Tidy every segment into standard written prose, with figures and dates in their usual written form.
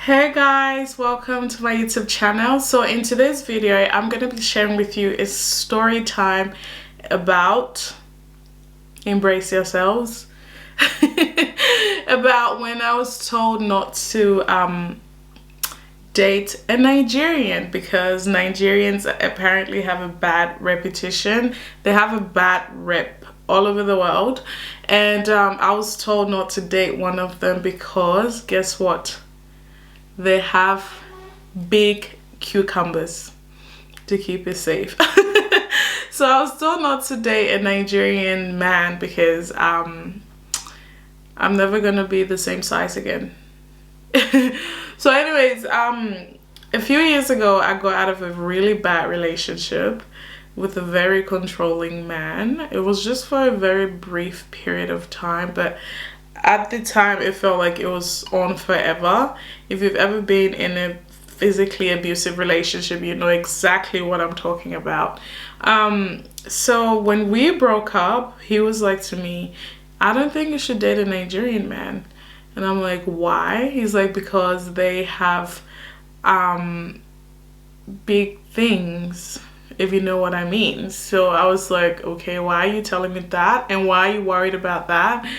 Hey guys, welcome to my YouTube channel. So in today's video, I'm going to be sharing with you a story time about embrace yourselves. About when I was told not to date a Nigerian because Nigerians apparently have a bad reputation. They have a bad rep all over the world, and I was told not to date one of them because guess what? They have big cucumbers to keep it safe. So I was told not to date a Nigerian man because I'm never gonna be the same size again. So anyways, a few years ago I got out of a really bad relationship with a very controlling man. It was just for a very brief period of time, but at the time it felt like it was on forever. If you've ever been in a physically abusive relationship, you know exactly what I'm talking about. So when we broke up, he was like to me, I don't think you should date a Nigerian man. And I'm like, why? He's like, because they have big things, if you know what I mean. So I was like, okay, why are you telling me that? And why are you worried about that?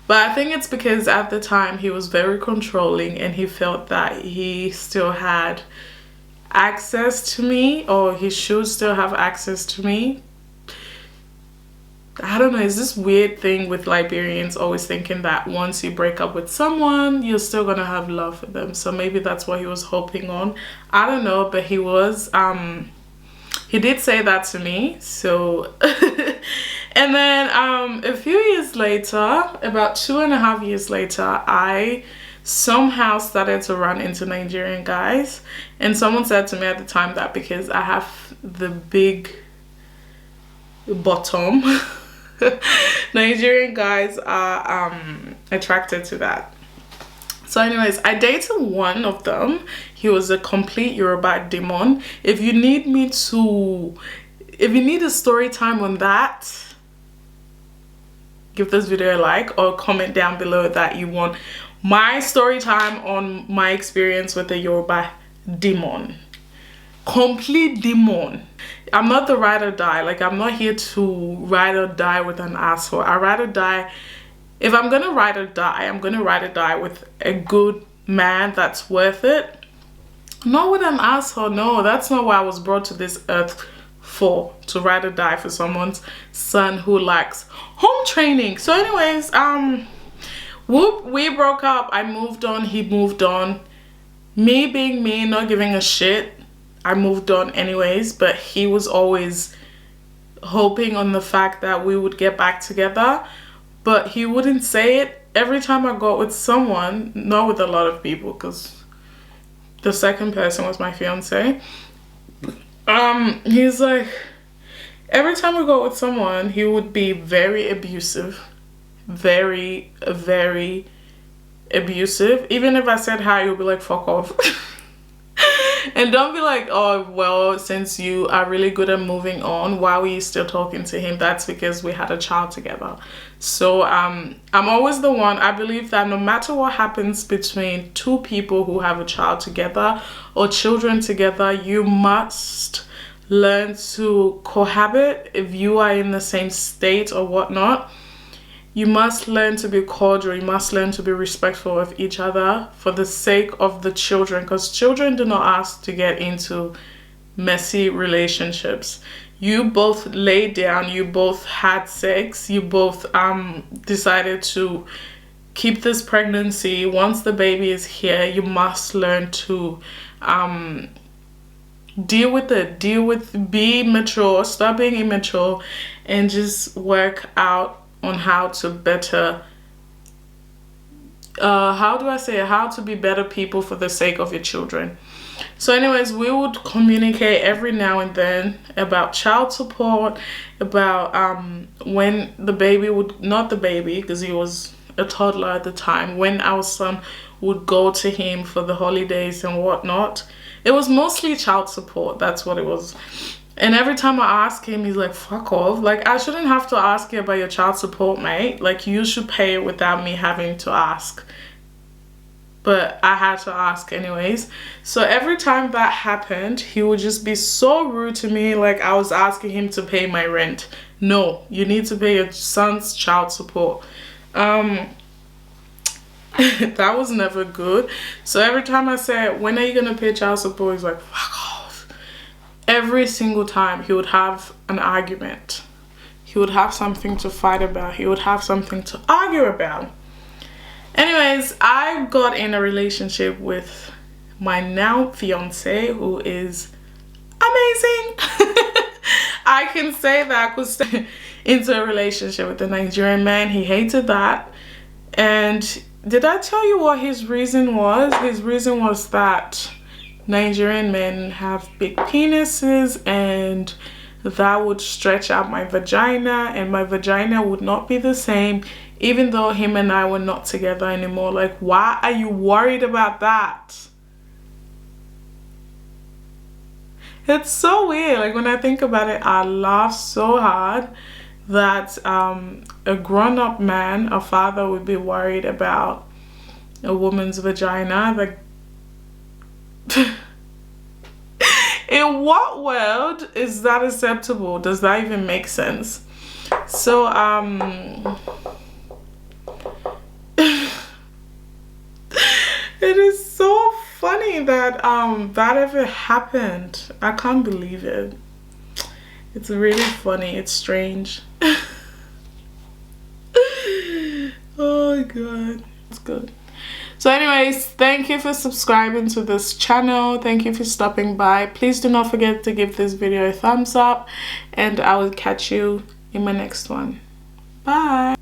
But I think it's because at the time he was very controlling and he felt that he still had access to me, or he should still have access to me. I don't know, it's this weird thing with Liberians always thinking that once you break up with someone, you're still gonna have love for them. So maybe that's what he was hoping on. I don't know, but he was, he did say that to me. So and then a few years later, about 2.5 years later, I somehow started to run into Nigerian guys. And someone said to me at the time that because I have the big bottom, Nigerian guys are attracted to that. So anyways, I dated one of them. He was a complete Yoruba demon. If you need a story time on that, give this video a like or comment down below that you want my story time on my experience with the Yoruba demon. Complete demon. I'm not the ride or die. Like, I'm not here to ride or die with an asshole. I ride or die. If I'm gonna ride or die, I'm gonna ride or die with a good man that's worth it. Not with an asshole. No, that's not why I was brought to this earth for, to ride or die for someone's son who lacks home training. So anyways, we broke up. I moved on, he moved on. Me being me, not giving a shit, I moved on anyways, but he was always hoping on the fact that we would get back together, but he wouldn't say it. Every time I got with someone, not with a lot of people, because the second person was my fiance, he's like, every time we got with someone, he would be very abusive. Very, very abusive. Even if I said hi, he would be like, fuck off. And don't be like, oh, well, since you are really good at moving on, why were you still talking to him? That's because we had a child together. So I'm always the one. I believe that no matter what happens between two people who have a child together or children together, you must learn to cohabit. If you are in the same state or whatnot, you must learn to be cordial. You must learn to be respectful of each other for the sake of the children, because children do not ask to get into messy relationships. You both laid down, you both had sex, you both decided to keep this pregnancy. Once the baby is here, you must learn to deal with it. Be mature, stop being immature, and just work out on how to better, how to be better people for the sake of your children. So anyways, we would communicate every now and then about child support, about when the baby would, not the baby because he was a toddler at the time, when our son would go to him for the holidays and whatnot. It was mostly child support, that's what it was. And every time I ask him, he's like, fuck off. Like, I shouldn't have to ask you about your child support, mate. Like, you should pay it without me having to ask. but I had to ask anyways. So every time that happened, he would just be so rude to me, like I was asking him to pay my rent. No, you need to pay your son's child support. That was never good. So every time I said, when are you gonna pay child support, he's like, fuck off. Every single time he would have an argument. He would have something to fight about. He would have something to argue about. Anyways, I got in a relationship with my now fiance, who is amazing. I can say that I could stay into a relationship with a Nigerian man. He hated that. And did I tell you what his reason was? His reason was that Nigerian men have big penises and that would stretch out my vagina, and my vagina would not be the same even though him and I were not together anymore. Like, why are you worried about that? It's so weird. Like, when I think about it, I laugh so hard that a grown-up man, a father, would be worried about a woman's vagina. Like, in what world is that acceptable? Does that even make sense? So it is so funny that that ever happened. I can't believe it. It's really funny. It's strange. Oh god, it's good. So anyways, thank you for subscribing to this channel. Thank you for stopping by. Please do not forget to give this video a thumbs up, and I will catch you in my next one. Bye.